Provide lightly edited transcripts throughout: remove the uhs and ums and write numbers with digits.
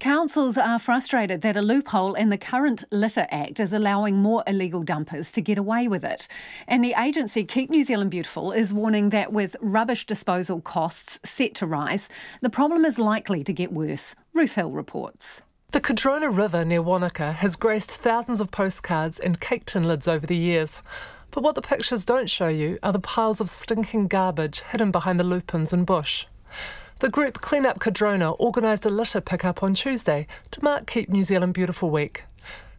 Councils are frustrated that a loophole in the current Litter Act is allowing more illegal dumpers to get away with it. And the agency Keep New Zealand Beautiful is warning that with rubbish disposal costs set to rise, the problem is likely to get worse. Ruth Hill reports. The Cardrona River near Wanaka has graced thousands of postcards and cake tin lids over the years. But what the pictures don't show you are the piles of stinking garbage hidden behind the lupins and bush. The group Clean Up Cardrona organised a litter pick-up on Tuesday to mark Keep New Zealand Beautiful Week.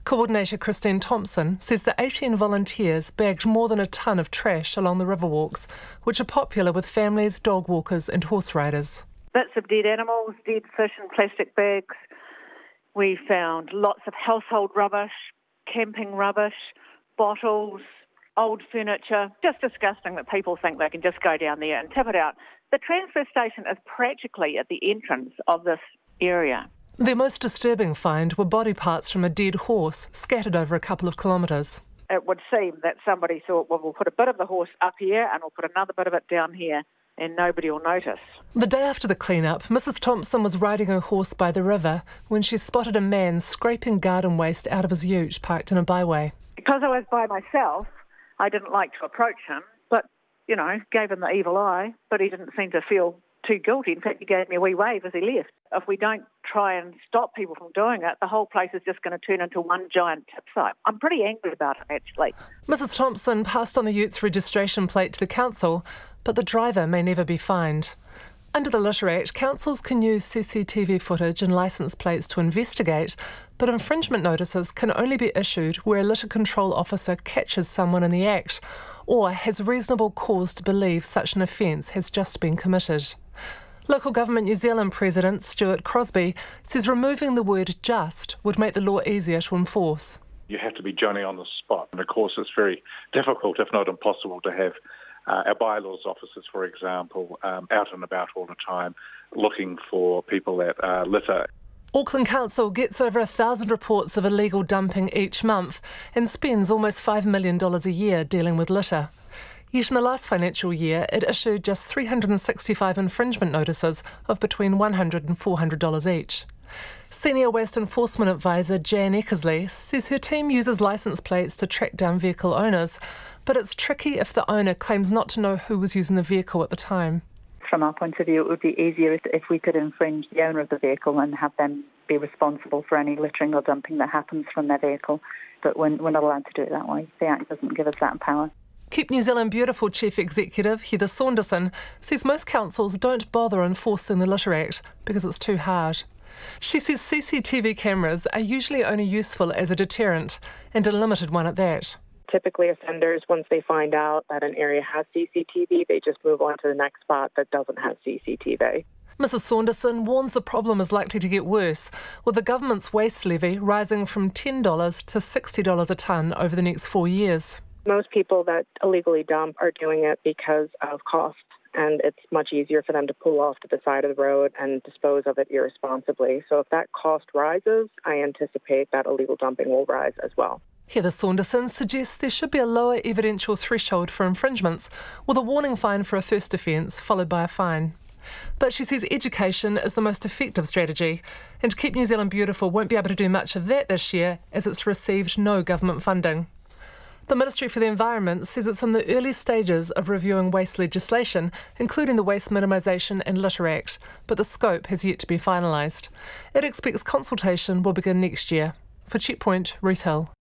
Coordinator Christine Thompson says the 18 volunteers bagged more than a tonne of trash along the river walks, which are popular with families, dog walkers and horse riders. Bits of dead animals, dead fish in plastic bags. We found lots of household rubbish, camping rubbish, bottles, old furniture. Just disgusting that people think they can just go down there and tip it out. The transfer station is practically at the entrance of this area. Their most disturbing find were body parts from a dead horse scattered over a couple of kilometres. It would seem that somebody thought, well, we'll put a bit of the horse up here and we'll put another bit of it down here and nobody will notice. The day after the clean-up, Mrs Thompson was riding her horse by the river when she spotted a man scraping garden waste out of his ute parked in a byway. Because I was by myself, I didn't like to approach him, but, gave him the evil eye, but he didn't seem to feel too guilty. In fact, he gave me a wee wave as he left. If we don't try and stop people from doing it, the whole place is just going to turn into one giant tip site. I'm pretty angry about it, actually. Mrs Thompson passed on the ute's registration plate to the council, but the driver may never be fined. Under the Litter Act, councils can use CCTV footage and licence plates to investigate, but infringement notices can only be issued where a litter control officer catches someone in the act or has reasonable cause to believe such an offence has just been committed. Local Government New Zealand President Stuart Crosby says removing the word just would make the law easier to enforce. You have to be Johnny on the spot, and of course it's very difficult, if not impossible, to have our bylaws officers, for example, out and about all the time looking for people that litter. Auckland Council gets over 1,000 reports of illegal dumping each month and spends almost $5 million a year dealing with litter. Yet in the last financial year, it issued just 365 infringement notices of between $100 and $400 each. Senior Waste Enforcement Advisor Jan Eckersley says her team uses licence plates to track down vehicle owners, but it's tricky if the owner claims not to know who was using the vehicle at the time. From our point of view, it would be easier if we could infringe the owner of the vehicle and have them be responsible for any littering or dumping that happens from their vehicle. But we're not allowed to do it that way. The Act doesn't give us that power. Keep New Zealand Beautiful Chief Executive Heather Saunderson says most councils don't bother enforcing the Litter Act because it's too hard. She says CCTV cameras are usually only useful as a deterrent, and a limited one at that. Typically, offenders, once they find out that an area has CCTV, they just move on to the next spot that doesn't have CCTV. Mrs Saunderson warns the problem is likely to get worse, with the government's waste levy rising from $10 to $60 a tonne over the next 4 years. Most people that illegally dump are doing it because of cost, and it's much easier for them to pull off to the side of the road and dispose of it irresponsibly. So if that cost rises, I anticipate that illegal dumping will rise as well. Heather Saunderson suggests there should be a lower evidential threshold for infringements, with a warning fine for a first offence followed by a fine. But she says education is the most effective strategy, and Keep New Zealand Beautiful won't be able to do much of that this year as it's received no government funding. The Ministry for the Environment says it's in the early stages of reviewing waste legislation, including the Waste Minimisation and Litter Act, but the scope has yet to be finalised. It expects consultation will begin next year. For Checkpoint, Ruth Hill.